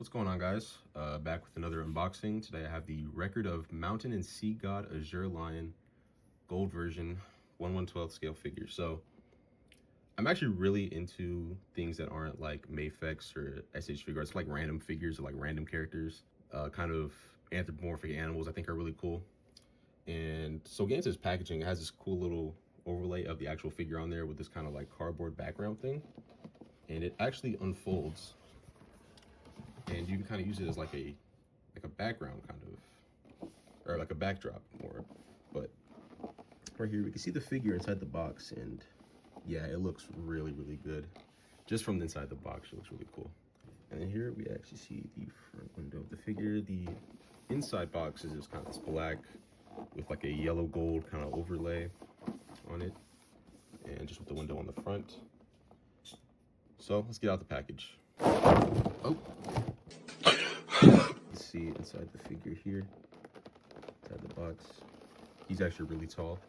What's going on, guys? Back with another unboxing. Today I have the Record of Mountain and Sea God Azure Lion gold version 1/112 scale figure. So I'm actually really into things that aren't like Mafex or SH figure arts, like random figures or like random characters. Kind of anthropomorphic animals I think are really cool. And so getting to this packaging, it has this cool little overlay of the actual figure on there with this kind of like cardboard background thing. And it actually unfolds, and you can kind of use it as like a background kind of, or like a backdrop more. But right here we can see the figure inside the box, and yeah, it looks really good. Just from the inside the box, it looks really cool. And then here we actually see the front window of the figure. The inside box is just kind of black with like a yellow gold kind of overlay on it, and just with the window on the front. So let's get out the package. Oh, you see inside the figure here, inside the box. He's actually really tall.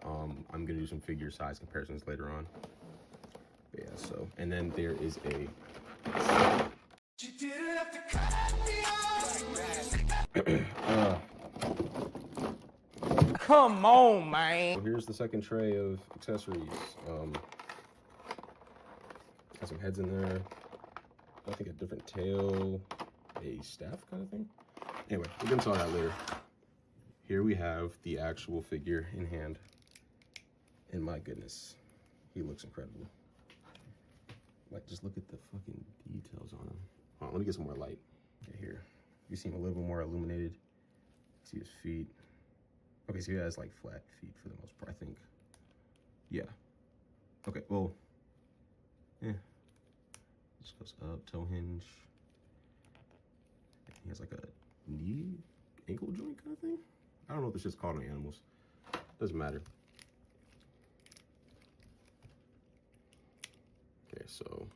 I'm gonna do some figure size comparisons later on. But yeah, so, and then there is a Come on, man. so here's the second tray of accessories. Got some heads in there. I think a different tail, a staff kind of thing. Anyway, we're gonna talk that later. Here we have the actual figure in hand. And my goodness, he looks incredible. Like, just look at the fucking details on him. Hold on, let me get some more light. Okay, here. You see him a little bit more illuminated. See his feet. Okay, so he has like flat feet for the most part, I think. Yeah. Okay, well, yeah. Just goes up, toe hinge. He has like a knee, ankle joint kind of thing. I don't know if it's just called on animals. Doesn't matter. Okay, so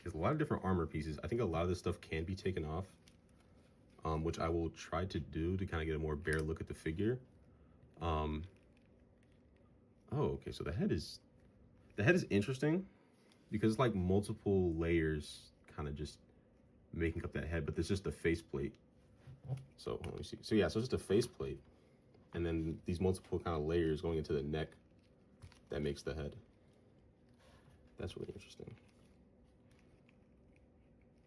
there's a lot of different armor pieces. I think a lot of this stuff can be taken off, which I will try to do to kind of get a more bare look at the figure. Oh, okay, so the head is interesting because it's like multiple layers kind of just making up that head, but there's just a faceplate. So let me see. So yeah, so it's just a faceplate, and then these multiple kind of layers going into the neck that makes the head. That's really interesting.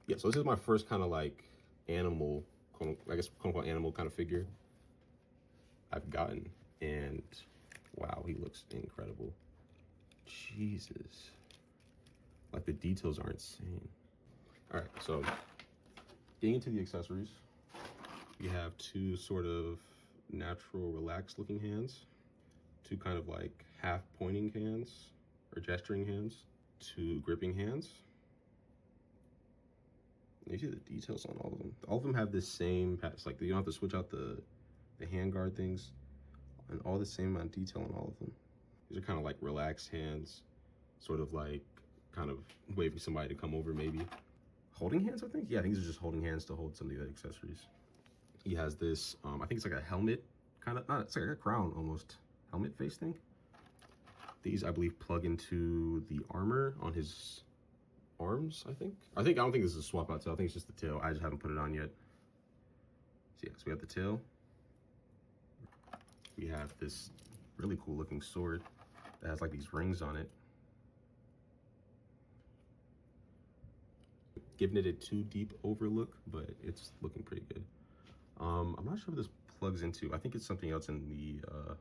Yeah, so this is my first kind of like animal, I guess quote unquote animal kind of figure I've gotten, and wow, he looks incredible. Jesus, like the details are insane. All right, so getting into the accessories, we have two sort of natural relaxed looking hands, two kind of like half pointing hands or gesturing hands, two gripping hands. You see the details on all of them. All of them have this same, it's like you don't have to switch out the hand guard things, and all the same amount of detail on all of them. These are kind of like relaxed hands, sort of like kind of waiting for somebody to come over maybe. Holding hands, I think? Yeah, I think these are just holding hands to hold some of the other accessories. He has this, I think it's like a helmet, kind of, it's like a crown almost, helmet face thing. These, I believe, plug into the armor on his arms, I don't think this is a swap out tail. I think it's just the tail. I just haven't put it on yet. So yeah, so we have the tail. We have this really cool looking sword that has like these rings on it. Giving it a too deep overlook, but it's looking pretty good. I'm not sure what this plugs into. I think it's something else in the, there's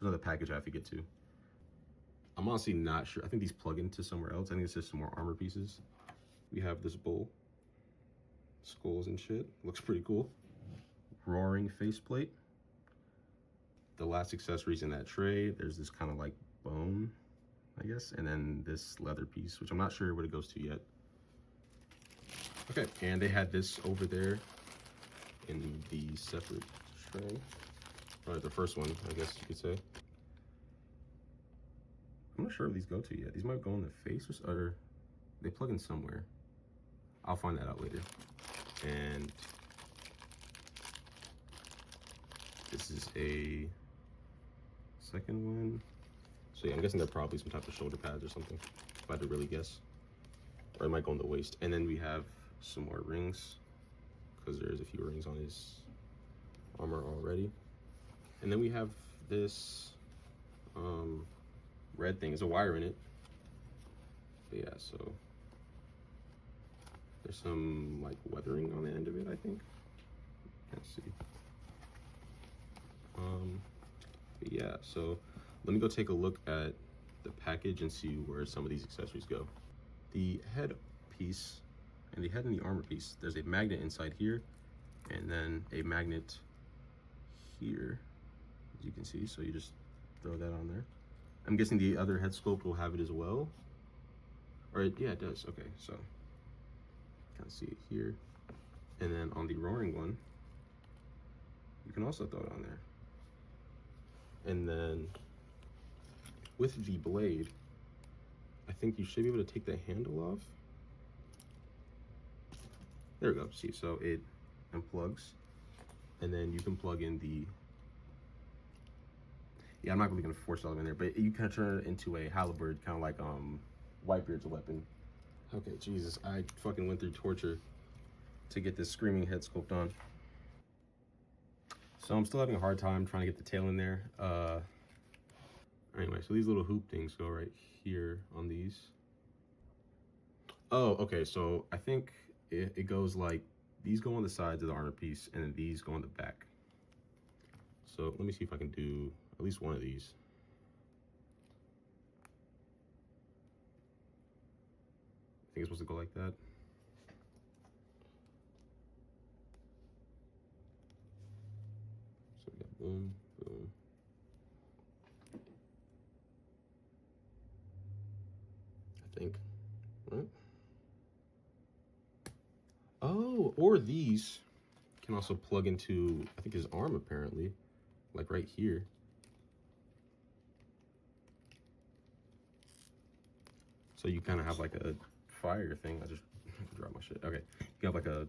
another package I have to get to. I'm honestly not sure. I think these plug into somewhere else. I think it's just some more armor pieces. We have this bowl, skulls and shit. Looks pretty cool. Roaring faceplate. The last accessories in that tray, there's this kind of like bone, I guess, and then this leather piece, which I'm not sure what it goes to yet. Okay, and they had this over there in the separate tray, or the first one, I guess you could say. I'm not sure where these go to yet. These might go in the face, or they plug in somewhere. I'll find that out later. And this is a second one. So yeah, I'm guessing they're probably some type of shoulder pads or something, if I had to really guess. Or it might go on the waist. And then we have some more rings, because there's a few rings on his armor already. And then we have this red thing. There's a wire in it. But yeah, so there's some like weathering on the end of it, I think. Let's see. But yeah, so let me go take a look at the package and see where some of these accessories go. The head piece and the head and the armor piece, there's a magnet inside here, and then a magnet here, as you can see. So you just throw that on there. I'm guessing the other head sculpt will have it as well. Or yeah, it does. Okay, so kind of see it here. And then on the roaring one, you can also throw it on there. And then with the blade, I think you should be able to take the handle off. There we go. See, so it unplugs, and then you can plug in the, yeah, I'm not really gonna force all of it in there, but you kind of turn it into a halberd, kind of like Whitebeard's weapon. Okay, Jesus, I fucking went through torture to get this screaming head sculpt on. So I'm still having a hard time trying to get the tail in there. Anyway, so these little hoop things go right here on these. Oh, okay, so I think it goes like, these go on the sides of the armor piece, and then these go on the back. So let me see if I can do at least one of these. I think it's supposed to go like that. So we got boom, boom. I think, right? Oh, or these can also plug into, I think, his arm apparently, like right here. So you kind of have like a fire thing. I just dropped my shit. Okay, you have like a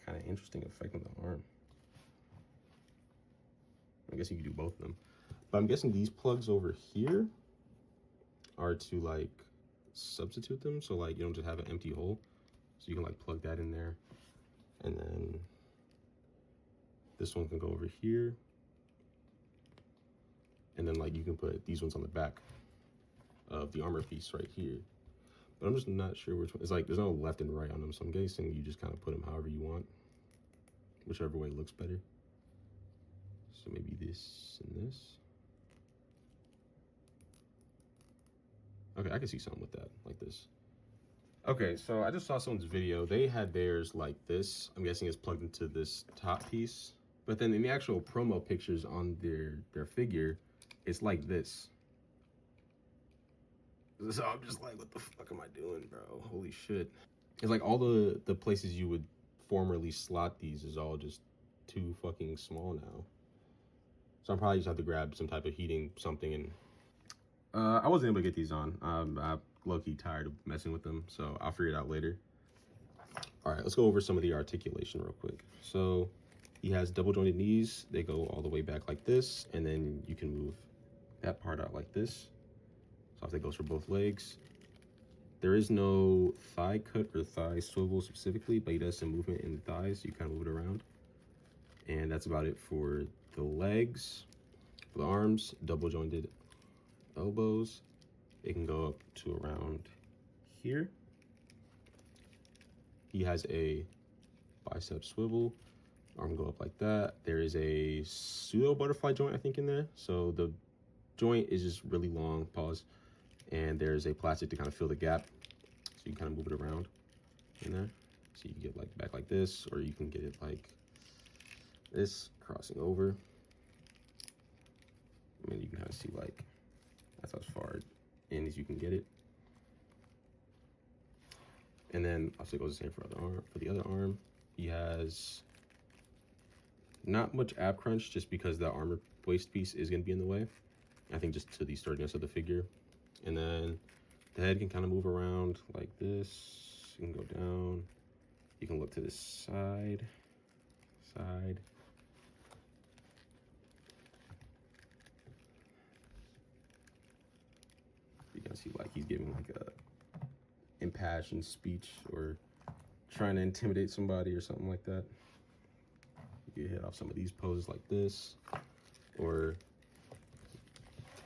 kind of interesting effect on the arm. I guess you could do both of them, but I'm guessing these plugs over here are to like substitute them, so like you don't just have an empty hole, so you can like plug that in there, and then this one can go over here, and then like you can put these ones on the back of the armor piece right here. But I'm just not sure which one. It's like there's no left and right on them, so I'm guessing you just kind of put them however you want, whichever way looks better. So maybe this and this. Okay, I can see something with that, like this. Okay, so I just saw someone's video. They had theirs like this. I'm guessing it's plugged into this top piece. But then in the actual promo pictures on their figure, it's like this. So I'm just like, what the fuck am I doing, bro? Holy shit. It's like all the places you would formerly slot these is all just too fucking small now. So I'm probably just have to grab some type of heating something, and I wasn't able to get these on. I'm low-key tired of messing with them, so I'll figure it out later. All right, let's go over some of the articulation real quick. So he has double jointed knees. They go all the way back like this, and then you can move that part out like this. So that goes for both legs. There is no thigh cut or thigh swivel specifically, but he does some movement in the thighs. So you kind of move it around. And that's about it for the legs. For the arms, double jointed elbows. It can go up to around here. He has a bicep swivel. Arm go up like that. There is a pseudo butterfly joint, I think, in there. So the joint is just really long, pause. And there's a plastic to kind of fill the gap. So you can kind of move it around in there. So you can get like back like this, or you can get it like this, crossing over. I mean, you can kind of see like, that's as far in as you can get it. And then also goes the same for the other arm. He has not much ab crunch, just because the armor waist piece is going to be in the way. I think just to the sturdiness of the figure. And then the head can kind of move around like this. You can go down. You can look to the side. gonna see like he's giving like a impassioned speech or trying to intimidate somebody or something like that. You can hit off some of these poses like this, or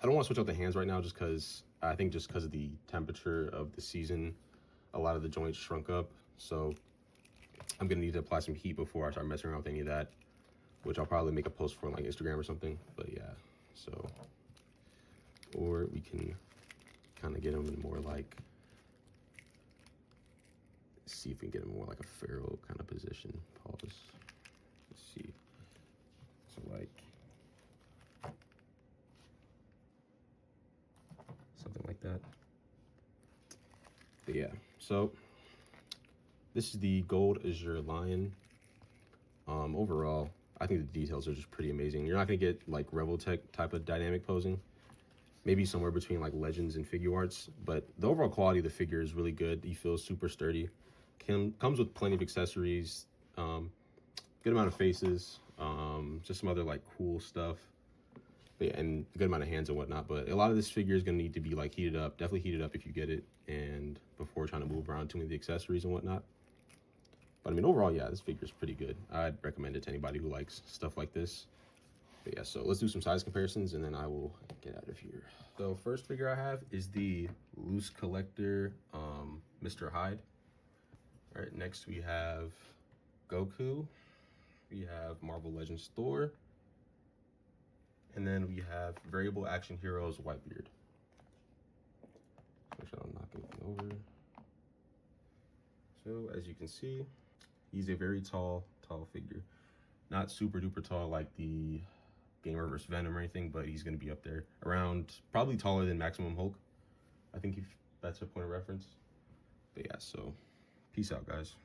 I don't want to switch out the hands right now just because I think just because of the temperature of the season, a lot of the joints shrunk up. So I'm gonna need to apply some heat before I start messing around with any of that, which I'll probably make a post for like Instagram or something. But yeah, so, or we can kind of get them in more like, see if we can get him more like a pharaoh kind of position. Pause. Let's see. So like something like that. But yeah, so this is the gold Azure lion. Overall, I think the details are just pretty amazing. You're not gonna get like Revel Tech type of dynamic posing. Maybe somewhere between like Legends and Figure Arts, but the overall quality of the figure is really good. He feels super sturdy. Comes with plenty of accessories, good amount of faces, just some other like cool stuff, but yeah, and a good amount of hands and whatnot. But a lot of this figure is gonna need to be like heated up, definitely heated up if you get it, and before trying to move around too many of the accessories and whatnot. But I mean, overall, yeah, this figure is pretty good. I'd recommend it to anybody who likes stuff like this. But yeah, so let's do some size comparisons and then I will get out of here. So first figure I have is the Loose Collector Mr. Hyde. All right, next we have Goku. We have Marvel Legends Thor. And then we have Variable Action Heroes Whitebeard. Make sure I don't knock anything over. So as you can see, he's a very tall figure. Not super duper tall like the Gamer vs. Venom or anything, but he's going to be up there around, probably taller than Maximum Hulk. I think if that's a point of reference. But yeah, so peace out, guys.